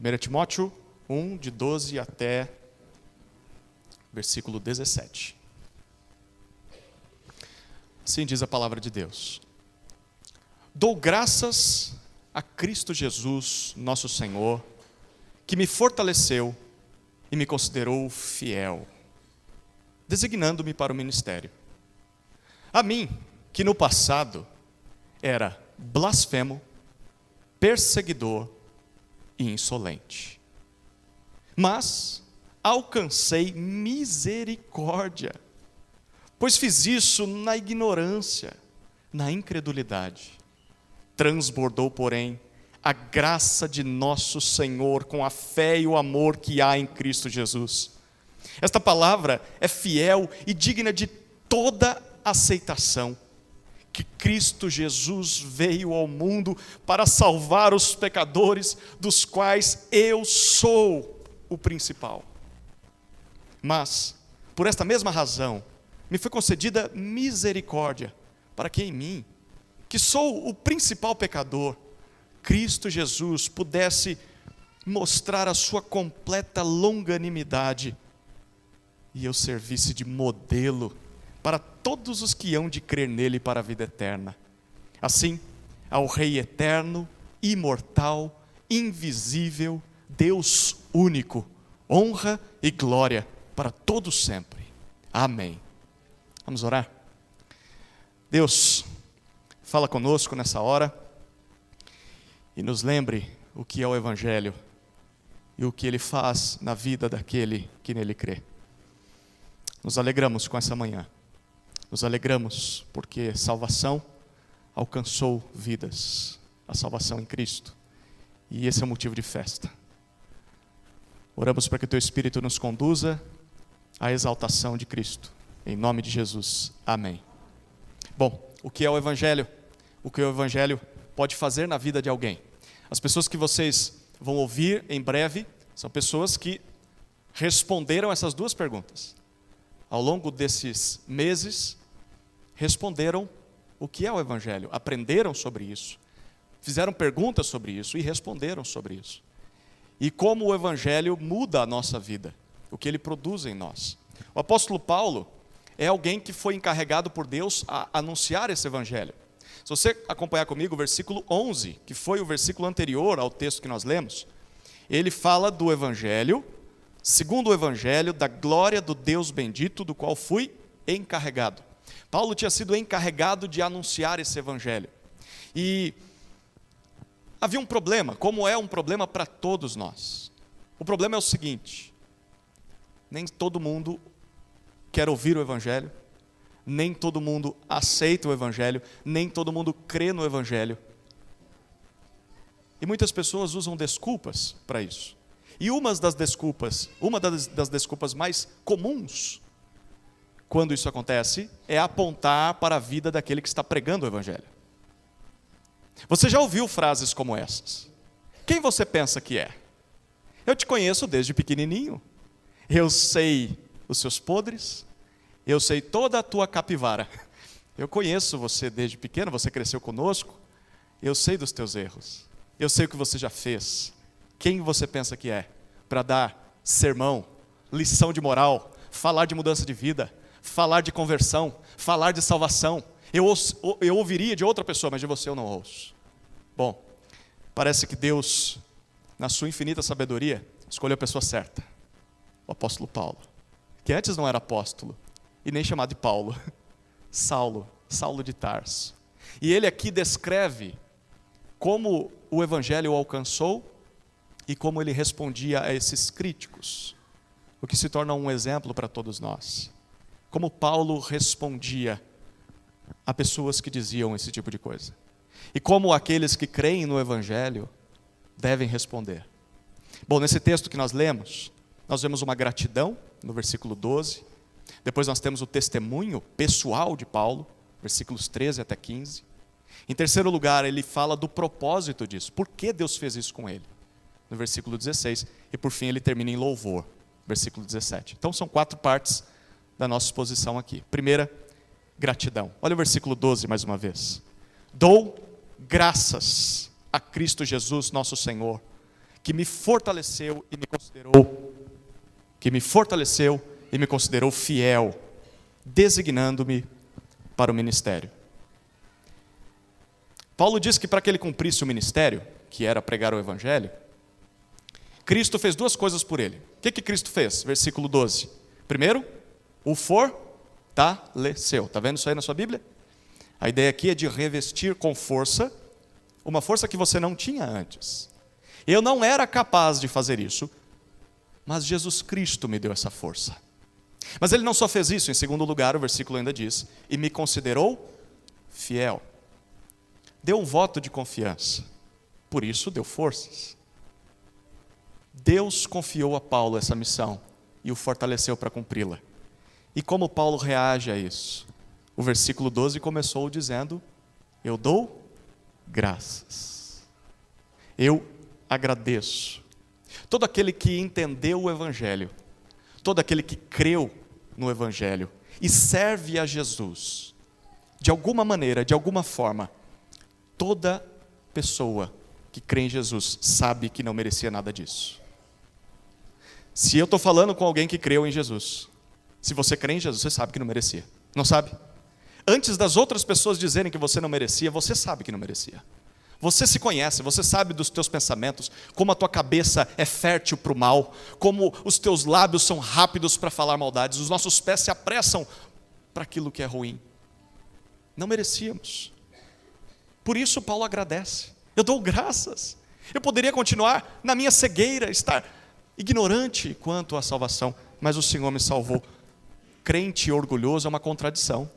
1 Timóteo 1, de 12 até versículo 17. Assim diz a palavra de Deus. Dou graças a Cristo Jesus, nosso Senhor, que me fortaleceu e me considerou fiel, designando-me para o ministério. A mim, que no passado era blasfemo, perseguidor e insolente. Mas alcancei misericórdia, pois fiz isso na ignorância, na incredulidade. Transbordou, porém, a graça de nosso Senhor com a fé e o amor que há em Cristo Jesus. Esta palavra é fiel e digna de toda aceitação, que Cristo Jesus veio ao mundo para salvar os pecadores, dos quais eu sou o principal. Mas, por esta mesma razão, me foi concedida misericórdia, para que em mim, que sou o principal pecador, Cristo Jesus pudesse mostrar a sua completa longanimidade e eu servisse de modelo para todos os que hão de crer nele para a vida eterna. Assim, ao Rei eterno, imortal, invisível, Deus único, honra e glória para todos sempre. Amém. Vamos orar? Deus, fala conosco nessa hora e nos lembre o que é o Evangelho e o que ele faz na vida daquele que nele crê. Nos alegramos com essa manhã. Nos alegramos porque salvação alcançou vidas, a salvação em Cristo. E esse é o motivo de festa. Oramos para que o Teu Espírito nos conduza à exaltação de Cristo. Em nome de Jesus. Amém. Bom, o que é o Evangelho? O que o Evangelho pode fazer na vida de alguém? As pessoas que vocês vão ouvir em breve são pessoas que responderam essas duas perguntas. Ao longo desses meses, responderam o que é o Evangelho, aprenderam sobre isso, fizeram perguntas sobre isso e responderam sobre isso. E como o Evangelho muda a nossa vida, o que ele produz em nós. O apóstolo Paulo é alguém que foi encarregado por Deus a anunciar esse Evangelho. Se você acompanhar comigo o versículo 11, que foi o versículo anterior ao texto que nós lemos, ele fala do Evangelho, segundo o Evangelho, da glória do Deus bendito, do qual fui encarregado. Paulo tinha sido encarregado de anunciar esse Evangelho. E havia um problema, como é um problema para todos nós. O problema é o seguinte: nem todo mundo quer ouvir o Evangelho, nem todo mundo aceita o Evangelho, nem todo mundo crê no Evangelho. E muitas pessoas usam desculpas para isso. E uma das desculpas mais comuns, quando isso acontece, é apontar para a vida daquele que está pregando o Evangelho. Você já ouviu frases como essas? Quem você pensa que é? Eu te conheço desde pequenininho. Eu sei os seus podres. Eu sei toda a tua capivara. Eu conheço você desde pequeno, você cresceu conosco. Eu sei dos teus erros. Eu sei o que você já fez. Quem você pensa que é? Para dar sermão, lição de moral, falar de mudança de vida, falar de conversão, falar de salvação. Eu ouviria de outra pessoa, mas de você eu não ouço. Bom, parece que Deus, na sua infinita sabedoria, escolheu a pessoa certa. O apóstolo Paulo, que antes não era apóstolo, e nem chamado de Paulo. Saulo de Tarso. E ele aqui descreve como o Evangelho o alcançou e como ele respondia a esses críticos, o que se torna um exemplo para todos nós. Como Paulo respondia a pessoas que diziam esse tipo de coisa. E como aqueles que creem no Evangelho devem responder. Bom, nesse texto que nós lemos, nós vemos uma gratidão, no versículo 12. Depois nós temos o testemunho pessoal de Paulo, versículos 13 até 15. Em terceiro lugar, ele fala do propósito disso. Por que Deus fez isso com ele? No versículo 16. E por fim ele termina em louvor, versículo 17. Então são 4 partes da nossa exposição aqui. Primeira, gratidão. Olha o versículo 12 mais uma vez. Dou graças a Cristo Jesus, nosso Senhor, que me fortaleceu e me considerou fiel, designando-me para o ministério. Paulo diz que para que ele cumprisse o ministério, que era pregar o evangelho, Cristo fez duas coisas por ele. O que Cristo fez? Versículo 12. Primeiro, o fortaleceu. Está vendo isso aí na sua Bíblia? A ideia aqui é de revestir com força, uma força que você não tinha antes. Eu não era capaz de fazer isso, mas Jesus Cristo me deu essa força. Mas ele não só fez isso, em segundo lugar, o versículo ainda diz, e me considerou fiel. Deu um voto de confiança, por isso deu forças. Deus confiou a Paulo essa missão e o fortaleceu para cumpri-la. E como Paulo reage a isso? O versículo 12 começou dizendo, eu dou graças. Eu agradeço. Todo aquele que entendeu o Evangelho, todo aquele que creu no Evangelho e serve a Jesus, de alguma maneira, de alguma forma, toda pessoa que crê em Jesus sabe que não merecia nada disso. Se eu estou falando com alguém que creu em Jesus, se você crê em Jesus, você sabe que não merecia. Não sabe? Antes das outras pessoas dizerem que você não merecia, você sabe que não merecia. Você se conhece, você sabe dos teus pensamentos, como a tua cabeça é fértil para o mal, como os teus lábios são rápidos para falar maldades, os nossos pés se apressam para aquilo que é ruim. Não merecíamos. Por isso Paulo agradece. Eu dou graças. Eu poderia continuar na minha cegueira, estar ignorante quanto à salvação, mas o Senhor me salvou. Crente orgulhoso é uma contradição.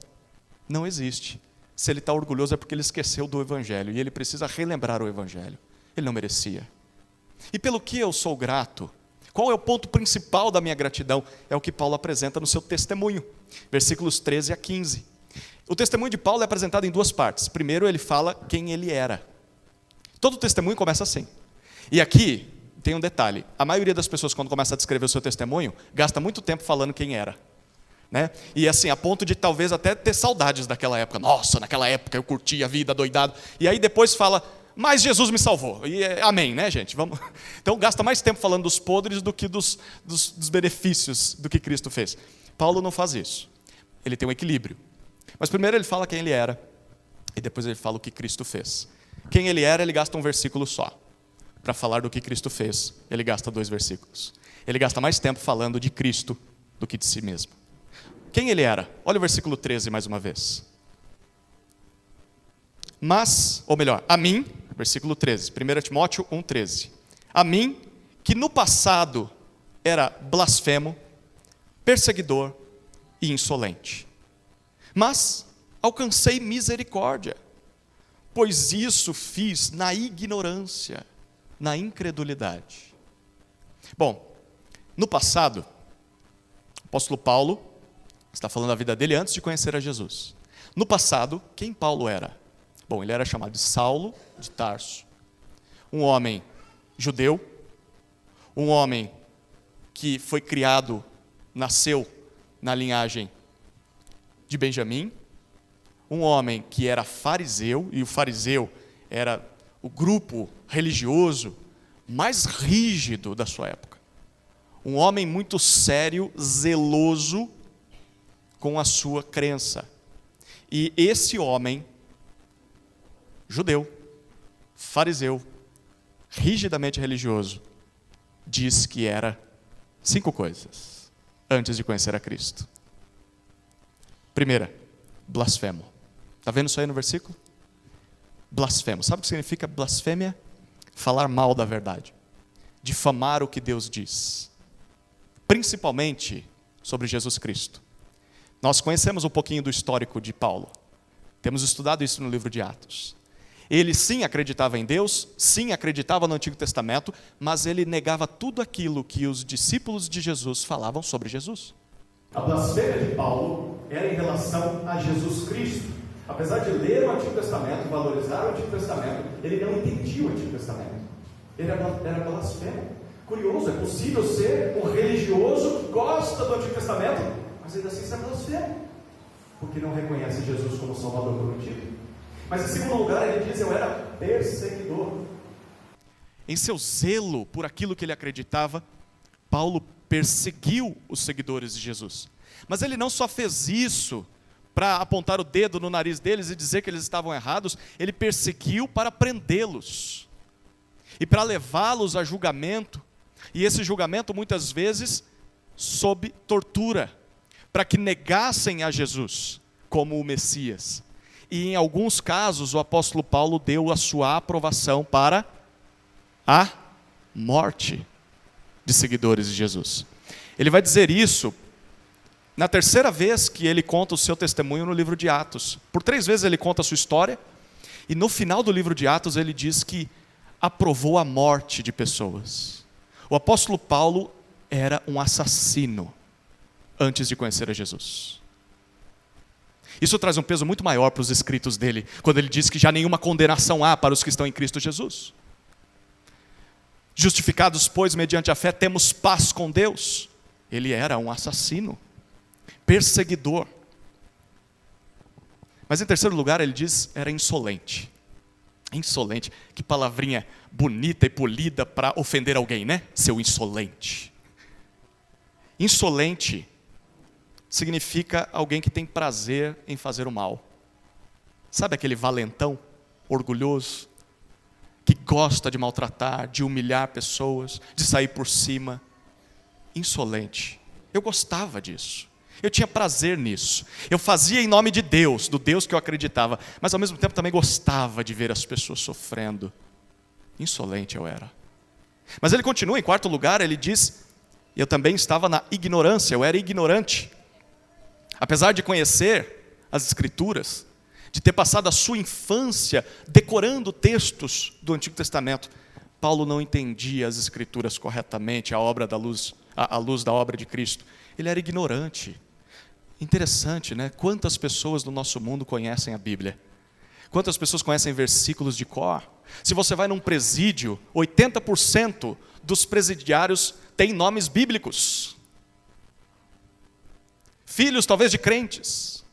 Não existe. Se ele está orgulhoso é porque ele esqueceu do Evangelho, e ele precisa relembrar o Evangelho. Ele não merecia. E pelo que eu sou grato? Qual é o ponto principal da minha gratidão? É o que Paulo apresenta no seu testemunho, versículos 13 a 15. O testemunho de Paulo é apresentado em duas partes. Primeiro ele fala quem ele era. Todo testemunho começa assim. E aqui tem um detalhe, a maioria das pessoas quando começa a descrever o seu testemunho, gasta muito tempo falando quem era. Né? E assim, a ponto de talvez até ter saudades daquela época. Nossa, naquela época eu curti a vida doidado. E aí depois fala, mas Jesus me salvou. E amém, né, gente? Vamos. Então gasta mais tempo falando dos podres do que dos benefícios do que Cristo fez. Paulo não faz isso. Ele tem um equilíbrio. Mas primeiro ele fala quem ele era, e depois ele fala o que Cristo fez. Quem ele era, ele gasta um versículo só. Para falar do que Cristo fez, ele gasta 2 versículos. Ele gasta mais tempo falando de Cristo do que de si mesmo. Quem ele era? Olha o versículo 13 mais uma vez. Mas, ou melhor, a mim, versículo 13, 1 Timóteo 1,13. A mim, que no passado era blasfemo, perseguidor e insolente. Mas alcancei misericórdia, pois isso fiz na ignorância, na incredulidade. Bom, no passado, o apóstolo Paulo está falando da vida dele antes de conhecer a Jesus. No passado, quem Paulo era? Bom, ele era chamado de Saulo de Tarso, um homem judeu, um homem que foi criado, nasceu na linhagem de Benjamim, um homem que era fariseu, e o fariseu era o grupo religioso mais rígido da sua época. Um homem muito sério, zeloso com a sua crença. E esse homem, judeu, fariseu, rigidamente religioso, diz que era 5 coisas antes de conhecer a Cristo. Primeira, blasfemo. Está vendo isso aí no versículo? Blasfemo. Sabe o que significa blasfêmia? Falar mal da verdade. Difamar o que Deus diz. Principalmente sobre Jesus Cristo. Nós conhecemos um pouquinho do histórico de Paulo. Temos estudado isso no livro de Atos. Ele sim acreditava em Deus, sim acreditava no Antigo Testamento, mas ele negava tudo aquilo que os discípulos de Jesus falavam sobre Jesus. A blasfêmia de Paulo era em relação a Jesus Cristo. Apesar de ler o Antigo Testamento, valorizar o Antigo Testamento, ele não entendia o Antigo Testamento. Ele era blasfemo. Curioso, é possível ser um religioso que gosta do Antigo Testamento, mas ainda assim é blasfemo, porque não reconhece Jesus como Salvador prometido. Mas em segundo lugar ele diz, eu era perseguidor. em seu zelo por aquilo que ele acreditava, Paulo perseguiu os seguidores de Jesus. Mas ele não só fez isso para apontar o dedo no nariz deles e dizer que eles estavam errados, ele perseguiu para prendê-los e para levá-los a julgamento, e esse julgamento muitas vezes sob tortura, para que negassem a Jesus como o Messias. E em alguns casos o apóstolo Paulo deu a sua aprovação para a morte de seguidores de Jesus. Ele vai dizer isso na terceira vez que ele conta o seu testemunho no livro de Atos. Por 3 vezes ele conta a sua história, e no final do livro de Atos ele diz que aprovou a morte de pessoas. O apóstolo Paulo era um assassino antes de conhecer a Jesus. Isso traz um peso muito maior para os escritos dele, quando ele diz que já nenhuma condenação há para os que estão em Cristo Jesus. Justificados, pois, mediante a fé, temos paz com Deus. Ele era um assassino, perseguidor. Mas em terceiro lugar, ele diz, era insolente. Insolente, que palavrinha bonita e polida para ofender alguém, né? Seu insolente. Insolente significa alguém que tem prazer em fazer o mal. Sabe aquele valentão, orgulhoso, que gosta de maltratar, de humilhar pessoas, de sair por cima? Insolente. Eu gostava disso. Eu tinha prazer nisso. Eu fazia em nome de Deus, do Deus que eu acreditava, mas ao mesmo tempo também gostava de ver as pessoas sofrendo. Insolente eu era. Mas ele continua, em quarto lugar, ele diz, eu também estava na ignorância, eu era ignorante. Apesar de conhecer as Escrituras, de ter passado a sua infância decorando textos do Antigo Testamento, Paulo não entendia as Escrituras corretamente, à luz da obra de Cristo. Ele era ignorante. Interessante, né? Quantas pessoas no nosso mundo conhecem a Bíblia? Quantas pessoas conhecem versículos de cor? Se você vai num presídio, 80% dos presidiários têm nomes bíblicos. Filhos, talvez, de crentes.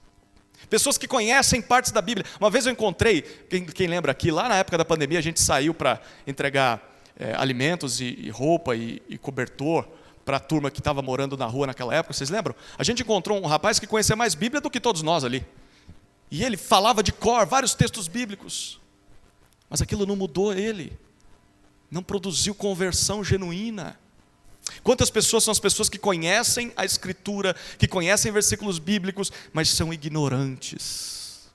Pessoas que conhecem partes da Bíblia. Uma vez eu encontrei, quem lembra aqui, lá na época da pandemia, a gente saiu para entregar alimentos e roupa e cobertor para a turma que estava morando na rua naquela época, vocês lembram? A gente encontrou um rapaz que conhecia mais Bíblia do que todos nós ali. E ele falava de cor vários textos bíblicos. Mas aquilo não mudou ele. Não produziu conversão genuína. Quantas pessoas são as pessoas que conhecem a Escritura, que conhecem versículos bíblicos, mas são ignorantes,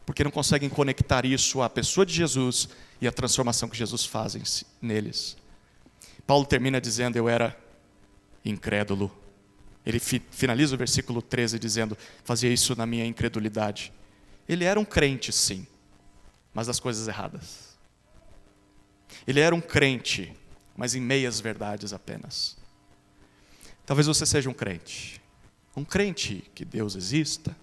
porque não conseguem conectar isso à pessoa de Jesus e à transformação que Jesus faz neles. Paulo termina dizendo, eu era incrédulo. Ele finaliza o versículo 13 dizendo, fazia isso na minha incredulidade. Ele era um crente, sim, mas das coisas erradas. Ele era um crente, mas em meias verdades apenas. Talvez você seja um crente que Deus exista,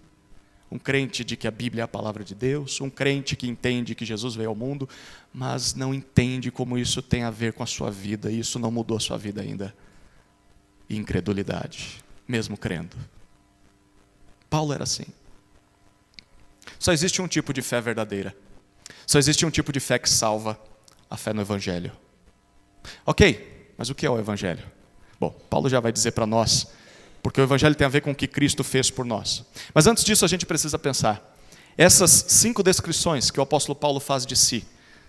um crente de que a Bíblia é a palavra de Deus, um crente que entende que Jesus veio ao mundo, mas não entende como isso tem a ver com a sua vida, e isso não mudou a sua vida ainda. Incredulidade, mesmo crendo. Paulo era assim. Só existe um tipo de fé verdadeira. Só existe um tipo de fé que salva, a fé no Evangelho. Ok, mas o que é o Evangelho? Bom, Paulo já vai dizer para nós, porque o Evangelho tem a ver com o que Cristo fez por nós. Mas antes disso a gente precisa pensar. Essas 5 descrições que o apóstolo Paulo faz de si,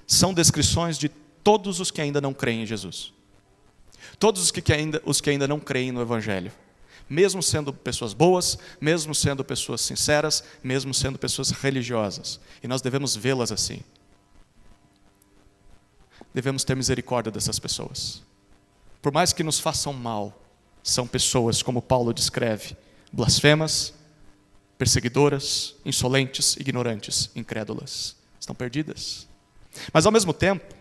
são descrições de todos os que ainda não creem em Jesus. Todos os que ainda não creem no Evangelho. Mesmo sendo pessoas boas, mesmo sendo pessoas sinceras, mesmo sendo pessoas religiosas. E nós devemos vê-las assim. Devemos ter misericórdia dessas pessoas. Por mais que nos façam mal, são pessoas, como Paulo descreve, blasfemas, perseguidoras, insolentes, ignorantes, incrédulas. Estão perdidas. Mas ao mesmo tempo,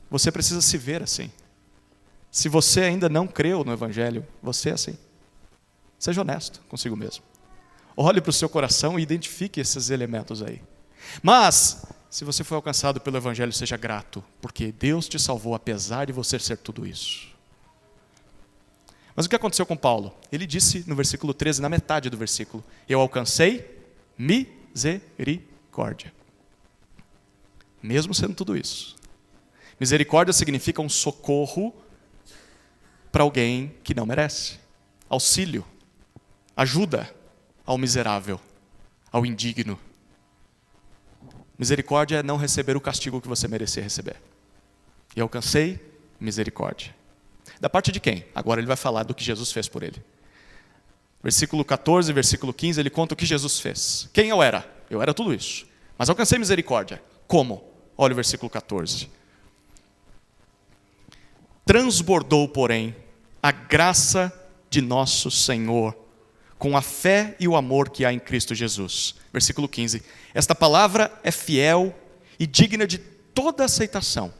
você precisa se ver assim. Se você ainda não creu no Evangelho, você é assim. Seja honesto consigo mesmo. Olhe para o seu coração e identifique esses elementos aí. Mas, se você foi alcançado pelo Evangelho, seja grato, porque Deus te salvou apesar de você ser tudo isso. Mas o que aconteceu com Paulo? Ele disse no versículo 13, na metade do versículo, eu alcancei misericórdia. Mesmo sendo tudo isso. Misericórdia significa um socorro para alguém que não merece. Auxílio, ajuda ao miserável, ao indigno. Misericórdia é não receber o castigo que você merecia receber. E alcancei misericórdia. Da parte de quem? Agora ele vai falar do que Jesus fez por ele. Versículo 14, versículo 15, ele conta o que Jesus fez. Quem eu era? Eu era tudo isso. Mas alcancei misericórdia. Como? Olha o versículo 14. Transbordou, porém, a graça de nosso Senhor, com a fé e o amor que há em Cristo Jesus. Versículo 15. Esta palavra é fiel e digna de toda aceitação,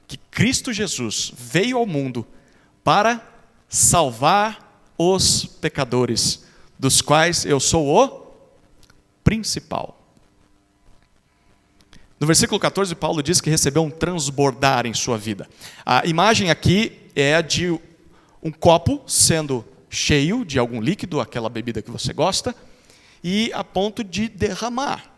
que Cristo Jesus veio ao mundo para salvar os pecadores, dos quais eu sou o principal. No versículo 14, Paulo diz que recebeu um transbordar em sua vida. A imagem aqui é a de um copo sendo cheio de algum líquido, aquela bebida que você gosta, e a ponto de derramar.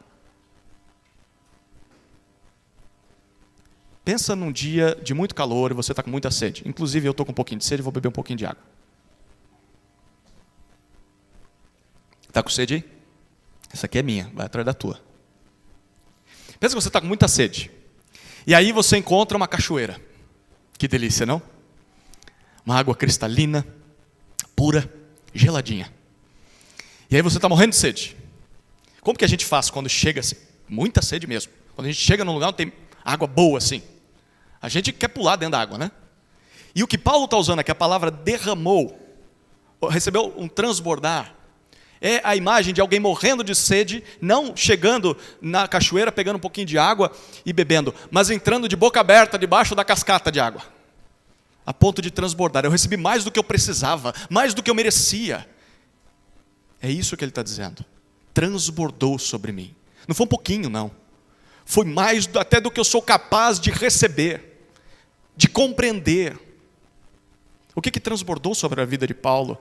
Pensa num dia de muito calor e você está com muita sede. Inclusive, eu estou com um pouquinho de sede e vou beber um pouquinho de água. Está com sede aí? Essa aqui é minha, vai atrás da tua. Pensa que você está com muita sede. E aí você encontra uma cachoeira. Que delícia, não? Uma água cristalina, pura, geladinha. E aí você está morrendo de sede. Como que a gente faz quando chega assim? Muita sede mesmo. Quando a gente chega num lugar onde tem água boa assim. A gente quer pular dentro da água, né? E o que Paulo está usando aqui, a palavra derramou, recebeu um transbordar, é a imagem de alguém morrendo de sede, não chegando na cachoeira, pegando um pouquinho de água e bebendo, mas entrando de boca aberta debaixo da cascata de água, a ponto de transbordar. Eu recebi mais do que eu precisava, mais do que eu merecia. É isso que ele está dizendo. Transbordou sobre mim. Não foi um pouquinho, não. Foi mais até do que eu sou capaz de receber, de compreender. O que transbordou sobre a vida de Paulo?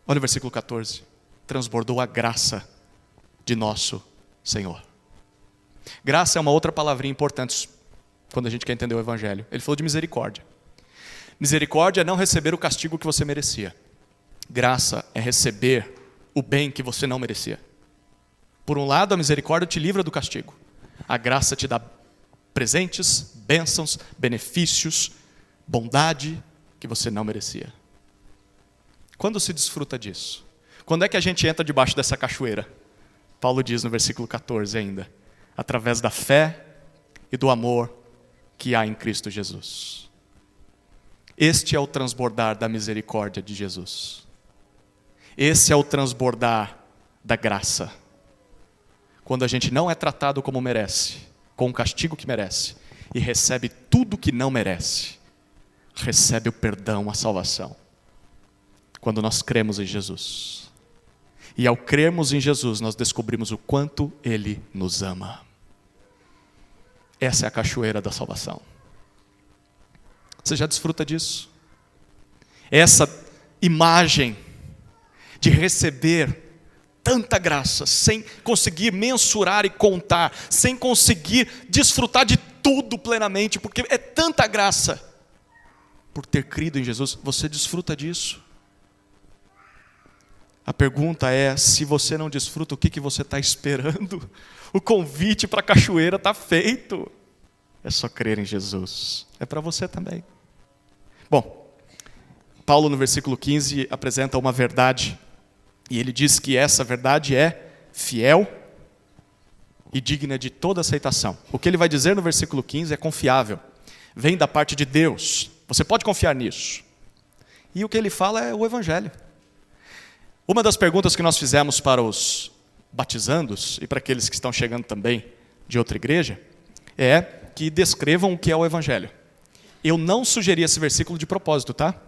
Olha o versículo 14. Transbordou a graça de nosso Senhor. Graça é uma outra palavrinha importante quando a gente quer entender o Evangelho. Ele falou de misericórdia. Misericórdia é não receber o castigo que você merecia. Graça é receber o bem que você não merecia. Por um lado, a misericórdia te livra do castigo. A graça te dá presentes, bênçãos, benefícios, bondade que você não merecia. Quando se desfruta disso? Quando é que a gente entra debaixo dessa cachoeira? Paulo diz no versículo 14 ainda, através da fé e do amor que há em Cristo Jesus. Este é o transbordar da misericórdia de Jesus. Esse é o transbordar da graça. Quando a gente não é tratado como merece, com o castigo que merece, e recebe tudo que não merece, recebe o perdão, a salvação. Quando nós cremos em Jesus. E ao crermos em Jesus, nós descobrimos o quanto Ele nos ama. Essa é a cachoeira da salvação. Você já desfruta disso? Essa imagem de receber tanta graça, sem conseguir mensurar e contar, sem conseguir desfrutar de tudo plenamente, porque é tanta graça. Por ter crido em Jesus, você desfruta disso? A pergunta é, se você não desfruta, o que você está esperando? O convite para a cachoeira está feito. É só crer em Jesus. É para você também. Bom, Paulo no versículo 15 apresenta uma verdade. E ele diz que essa verdade é fiel e digna de toda aceitação. O que ele vai dizer no versículo 15 é confiável. Vem da parte de Deus. Você pode confiar nisso. E o que ele fala é o Evangelho. Uma das perguntas que nós fizemos para os batizandos e para aqueles que estão chegando também de outra igreja é que descrevam o que é o Evangelho. Eu não sugeri esse versículo de propósito, tá?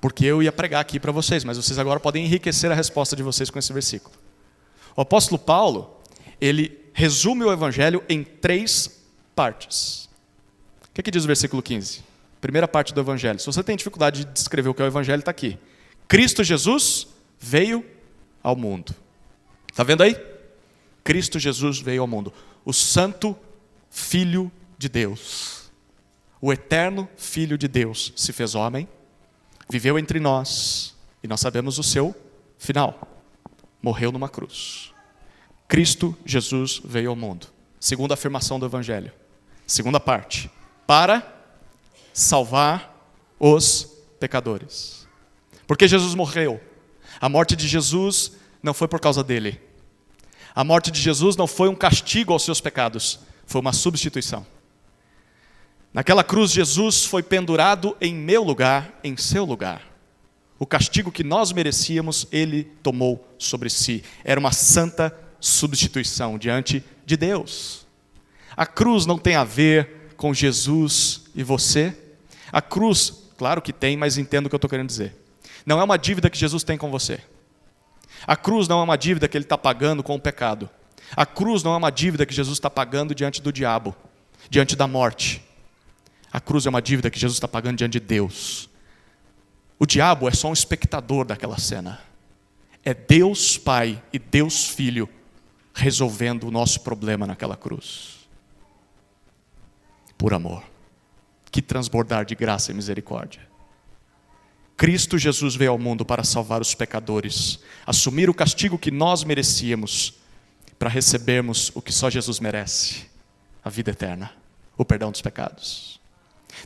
Porque eu ia pregar aqui para vocês, mas vocês agora podem enriquecer a resposta de vocês com esse versículo. O apóstolo Paulo, ele resume o Evangelho em 3 partes. O que diz o versículo 15? Primeira parte do Evangelho. Se você tem dificuldade de descrever o que é o Evangelho, está aqui. Cristo Jesus veio ao mundo. Está vendo aí? Cristo Jesus veio ao mundo. O Santo Filho de Deus, o eterno Filho de Deus, se fez homem, viveu entre nós, e nós sabemos o seu final. Morreu numa cruz. Cristo Jesus veio ao mundo. Segunda afirmação do Evangelho. Segunda parte. Para salvar os pecadores. Porque Jesus morreu. A morte de Jesus não foi por causa dele. A morte de Jesus não foi um castigo aos seus pecados. Foi uma substituição. Naquela cruz, Jesus foi pendurado em meu lugar, em seu lugar. O castigo que nós merecíamos, ele tomou sobre si. Era uma santa substituição diante de Deus. A cruz não tem a ver com Jesus e você. A cruz, claro que tem, mas entendo o que eu estou querendo dizer. Não é uma dívida que Jesus tem com você. A cruz não é uma dívida que ele está pagando com o pecado. A cruz não é uma dívida que Jesus está pagando diante do diabo, diante da morte. A cruz é uma dívida que Jesus está pagando diante de Deus. O diabo é só um espectador daquela cena. É Deus Pai e Deus Filho resolvendo o nosso problema naquela cruz. Por amor. Que transbordar de graça e misericórdia. Cristo Jesus veio ao mundo para salvar os pecadores, assumir o castigo que nós merecíamos, para recebermos o que só Jesus merece, a vida eterna, o perdão dos pecados.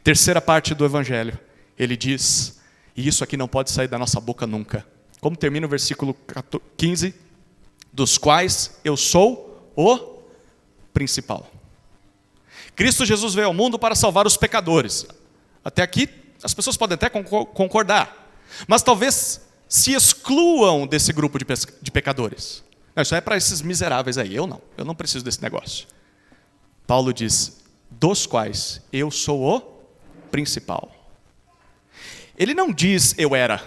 Terceira parte do Evangelho, ele diz, e isso aqui não pode sair da nossa boca nunca, como termina o versículo 15, dos quais eu sou o principal. Cristo Jesus veio ao mundo para salvar os pecadores. Até aqui, as pessoas podem até concordar, mas talvez se excluam desse grupo de pecadores. Não, isso é para esses miseráveis aí, eu não preciso desse negócio. Paulo diz, dos quais eu sou o principal. Ele não diz eu era,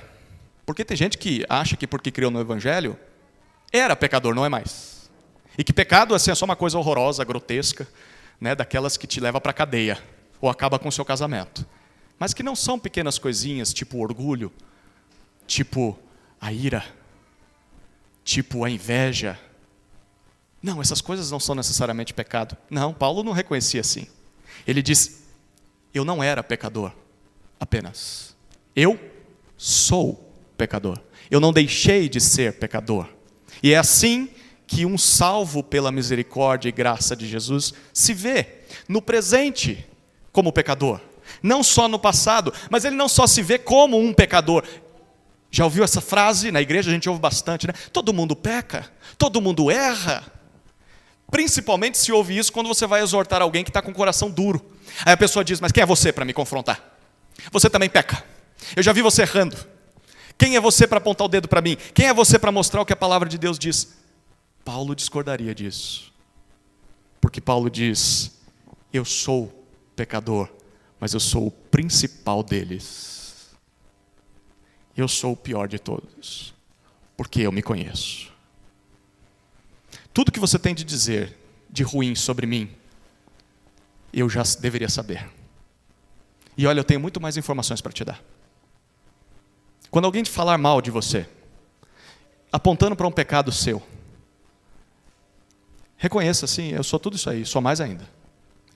porque tem gente que acha que porque criou no Evangelho, era pecador, não é mais. E que pecado assim, é só uma coisa horrorosa, grotesca, né, daquelas que te leva para a cadeia, ou acaba com o seu casamento. Mas que não são pequenas coisinhas, tipo orgulho, tipo a ira, tipo a inveja. Não, essas coisas não são necessariamente pecado. Não, Paulo não reconhecia assim. Ele diz, eu não era pecador apenas. Eu sou pecador. Eu não deixei de ser pecador. E é assim que um salvo pela misericórdia e graça de Jesus se vê no presente como pecador. Não só no passado, mas ele não só se vê como um pecador. Já ouviu essa frase? Na igreja a gente ouve bastante, né? Todo mundo peca, todo mundo erra. Principalmente se ouve isso quando você vai exortar alguém que está com o coração duro. Aí a pessoa diz, mas quem é você para me confrontar? Você também peca. Eu já vi você errando. Quem é você para apontar o dedo para mim? Quem é você para mostrar o que a palavra de Deus diz? Paulo discordaria disso. Porque Paulo diz, eu sou pecador, mas eu sou o principal deles. Eu sou o pior de todos, porque eu me conheço. Tudo que você tem de dizer de ruim sobre mim, eu já deveria saber. E olha, eu tenho muito mais informações para te dar. Quando alguém te falar mal de você, apontando para um pecado seu, reconheça assim, eu sou tudo isso aí, sou mais ainda.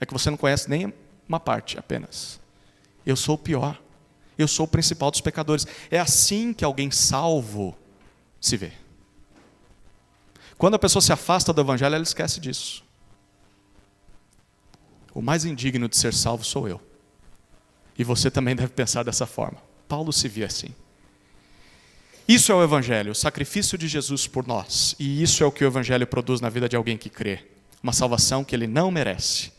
É que você não conhece nem uma parte apenas. Eu sou o pior. Eu sou o principal dos pecadores. É assim que alguém salvo se vê. Quando a pessoa se afasta do Evangelho, ela esquece disso. O mais indigno de ser salvo sou eu. E você também deve pensar dessa forma. Paulo se via assim. Isso é o Evangelho, o sacrifício de Jesus por nós. E isso é o que o Evangelho produz na vida de alguém que crê. Uma salvação que ele não merece.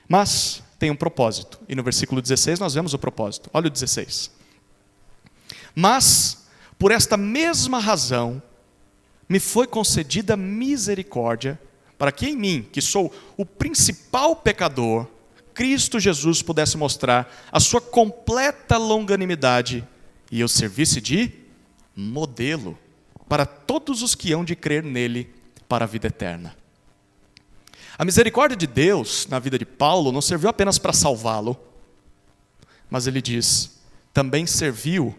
Mas tem um propósito. E no versículo 16 nós vemos o propósito. Olha o 16. Mas, por esta mesma razão, me foi concedida misericórdia, para que em mim, que sou o principal pecador, Cristo Jesus pudesse mostrar a sua completa longanimidade e eu servisse de modelo para todos os que hão de crer nele para a vida eterna. A misericórdia de Deus na vida de Paulo não serviu apenas para salvá-lo, mas ele diz, também serviu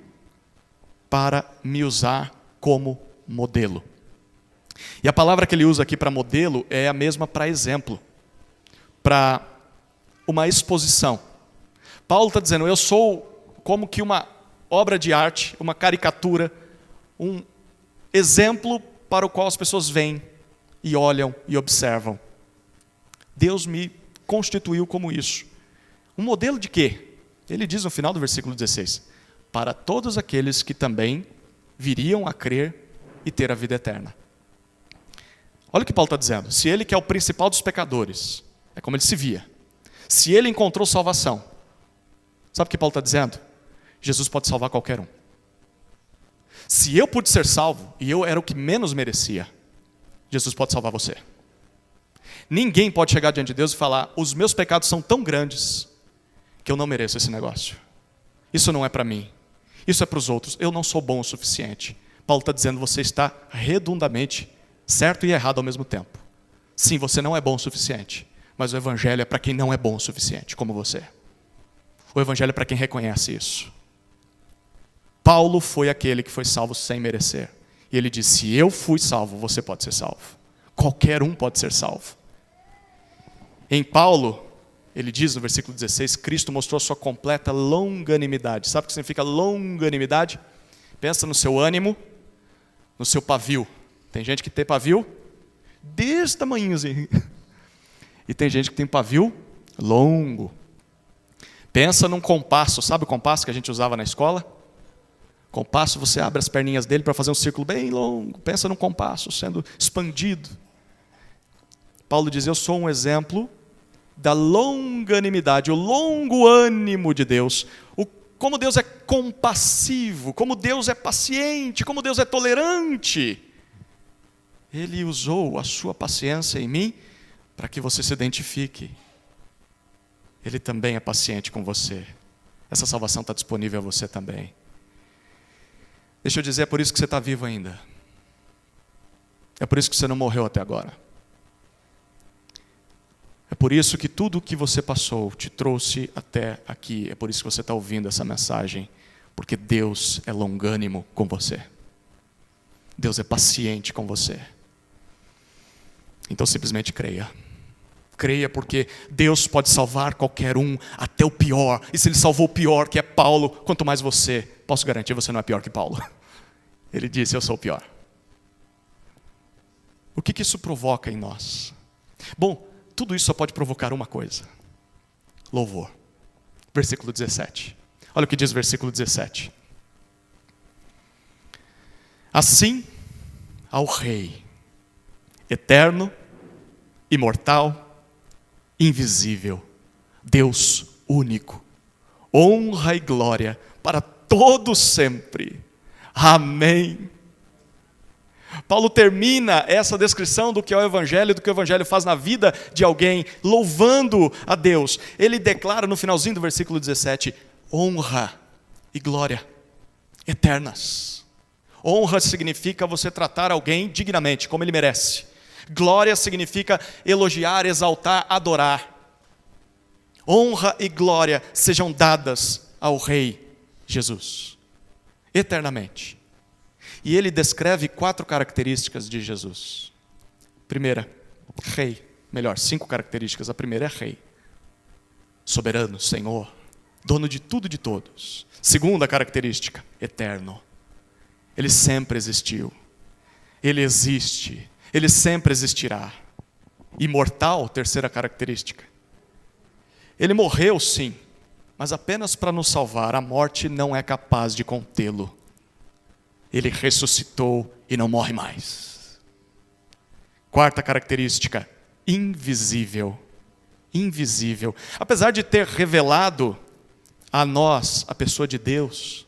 para me usar como modelo. E a palavra que ele usa aqui para modelo é a mesma para exemplo, para uma exposição. Paulo está dizendo, eu sou como que uma obra de arte, uma caricatura, um exemplo para o qual as pessoas vêm e olham e observam. Deus me constituiu como isso. Um modelo de quê? Ele diz no final do versículo 16, para todos aqueles que também viriam a crer e ter a vida eterna. Olha o que Paulo está dizendo. Se ele, que é o principal dos pecadores, é como ele se via, se ele encontrou salvação, sabe o que Paulo está dizendo? Jesus pode salvar qualquer um. Se eu pude ser salvo, e eu era o que menos merecia, Jesus pode salvar você. Ninguém pode chegar diante de Deus e falar, os meus pecados são tão grandes, que eu não mereço esse negócio. Isso não é para mim. Isso é para os outros. Eu não sou bom o suficiente. Paulo está dizendo, você está redundamente certo e errado ao mesmo tempo. Sim, você não é bom o suficiente, mas o evangelho é para quem não é bom o suficiente, como você. O evangelho é para quem reconhece isso. Paulo foi aquele que foi salvo sem merecer. E ele disse, se eu fui salvo, você pode ser salvo. Qualquer um pode ser salvo. Em Paulo, ele diz no versículo 16, Cristo mostrou a sua completa longanimidade. Sabe o que significa longanimidade? Pensa no seu ânimo, no seu pavio. Tem gente que tem pavio desse tamanho assim. E tem gente que tem pavio longo. Pensa num compasso. Sabe o compasso que a gente usava na escola? Compasso, você abre as perninhas dele para fazer um círculo bem longo. Pensa num compasso sendo expandido. Paulo diz, eu sou um exemplo da longanimidade, o longo ânimo de Deus. Como Deus é compassivo, como Deus é paciente, como Deus é tolerante. Ele usou a sua paciência em mim para que você se identifique. Ele também é paciente com você. Essa salvação está disponível a você também. Deixa eu dizer, é por isso que você está vivo ainda. É por isso que você não morreu até agora. É por isso que tudo o que você passou te trouxe até aqui. É por isso que você está ouvindo essa mensagem. Porque Deus é longânimo com você. Deus é paciente com você. Então simplesmente creia. Creia porque Deus pode salvar qualquer um, até o pior. E se Ele salvou o pior, que é Paulo, quanto mais você, posso garantir, você não é pior que Paulo. Ele disse, eu sou o pior. O que isso provoca em nós? Bom, tudo isso só pode provocar uma coisa. Louvor. Versículo 17. Olha o que diz o versículo 17. Assim, ao Rei, eterno, imortal, invisível, Deus único, honra e glória para todos sempre. Amém. Paulo termina essa descrição do que é o Evangelho, do que o Evangelho faz na vida de alguém, louvando a Deus. Ele declara no finalzinho do versículo 17, honra e glória eternas. Honra significa você tratar alguém dignamente, como ele merece. Glória significa elogiar, exaltar, adorar. Honra e glória sejam dadas ao Rei Jesus, eternamente. E ele descreve 4 características de Jesus. Primeira, Rei. Melhor, 5 características. A primeira é Rei. Soberano, Senhor, dono de tudo e de todos. Segunda característica, eterno. Ele sempre existiu. Ele existe. Ele sempre existirá. Imortal, terceira característica. Ele morreu, sim, mas apenas para nos salvar. A morte não é capaz de contê-lo. Ele ressuscitou e não morre mais. Quarta característica, invisível. Invisível. Apesar de ter revelado a nós a pessoa de Deus,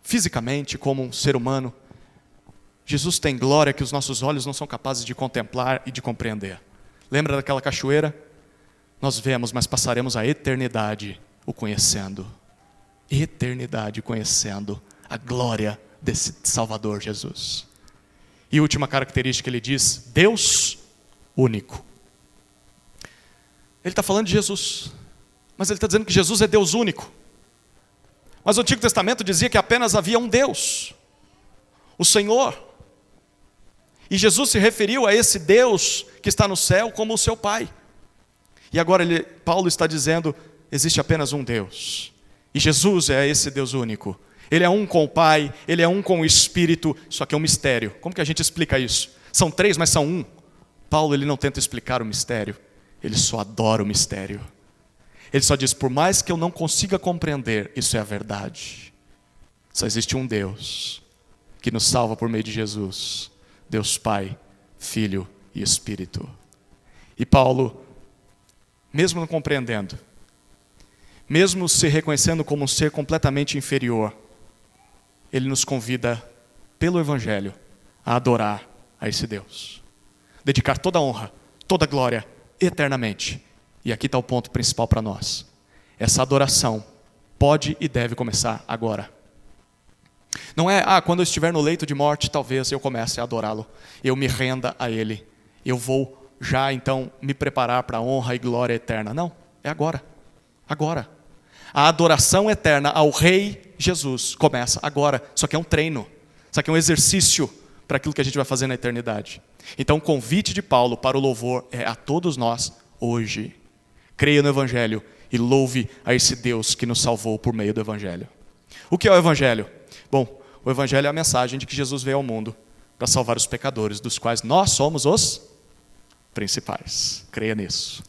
fisicamente como um ser humano, Jesus tem glória que os nossos olhos não são capazes de contemplar e de compreender. Lembra daquela cachoeira? Nós vemos, mas passaremos a eternidade o conhecendo. Eternidade conhecendo a glória desse Salvador Jesus. E última característica, ele diz, Deus único. Ele está falando de Jesus, mas ele está dizendo que Jesus é Deus único. Mas o Antigo Testamento dizia que apenas havia um Deus, o Senhor. E Jesus se referiu a esse Deus que está no céu como o seu Pai. E agora Paulo está dizendo, existe apenas um Deus. E Jesus é esse Deus único. Ele é um com o Pai, Ele é um com o Espírito, só que é um mistério. Como que a gente explica isso? São três, mas são um. Paulo ele não tenta explicar o mistério, ele só adora o mistério. Ele só diz, por mais que eu não consiga compreender, isso é a verdade. Só existe um Deus que nos salva por meio de Jesus. Deus Pai, Filho e Espírito. E Paulo, mesmo não compreendendo, mesmo se reconhecendo como um ser completamente inferior, ele nos convida, pelo Evangelho, a adorar a esse Deus. Dedicar toda a honra, toda a glória, eternamente. E aqui está o ponto principal para nós. Essa adoração pode e deve começar agora. Não é, quando eu estiver no leito de morte, talvez eu comece a adorá-lo. Eu me renda a Ele. Eu vou já então me preparar para a honra e glória eterna. Não, é agora. Agora. A adoração eterna ao Rei Jesus começa agora. Só que é um treino. Só que é um exercício para aquilo que a gente vai fazer na eternidade. Então o convite de Paulo para o louvor é a todos nós hoje. Creia no Evangelho e louve a esse Deus que nos salvou por meio do Evangelho. O que é o Evangelho? Bom, o Evangelho é a mensagem de que Jesus veio ao mundo para salvar os pecadores, dos quais nós somos os principais. Creia nisso.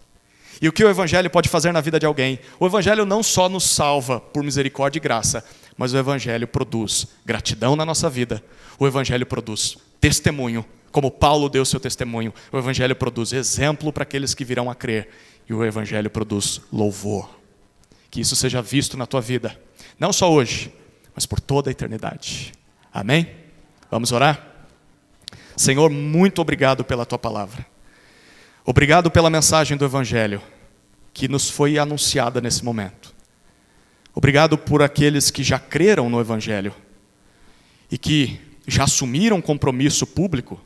E o que o Evangelho pode fazer na vida de alguém? O Evangelho não só nos salva por misericórdia e graça, mas o Evangelho produz gratidão na nossa vida. O Evangelho produz testemunho, como Paulo deu seu testemunho. O Evangelho produz exemplo para aqueles que virão a crer. E o Evangelho produz louvor. Que isso seja visto na tua vida, não só hoje, mas por toda a eternidade. Amém? Vamos orar? Senhor, muito obrigado pela tua palavra. Obrigado pela mensagem do Evangelho que nos foi anunciada nesse momento. Obrigado por aqueles que já creram no Evangelho e que já assumiram um compromisso público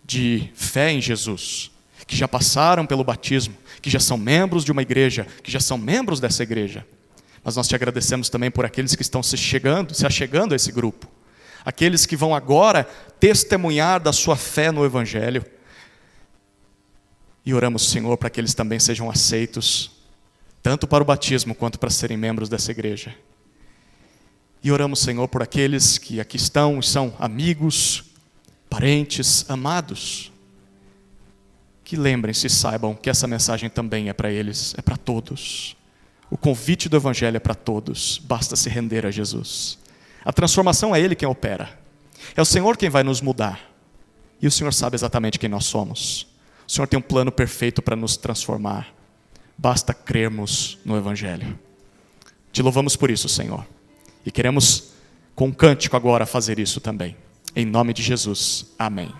de fé em Jesus, que já passaram pelo batismo, que já são membros de uma igreja, que já são membros dessa igreja. Mas nós te agradecemos também por aqueles que estão se achegando a esse grupo. Aqueles que vão agora testemunhar da sua fé no Evangelho. E oramos, Senhor, para que eles também sejam aceitos, tanto para o batismo quanto para serem membros dessa igreja. E oramos, Senhor, por aqueles que aqui estão e são amigos, parentes, amados. Que lembrem-se e saibam que essa mensagem também é para eles, é para todos. O convite do Evangelho é para todos, basta se render a Jesus. A transformação é Ele quem opera. É o Senhor quem vai nos mudar. E o Senhor sabe exatamente quem nós somos. O Senhor tem um plano perfeito para nos transformar. Basta crermos no Evangelho. Te louvamos por isso, Senhor. E queremos, com um cântico agora, fazer isso também. Em nome de Jesus. Amém.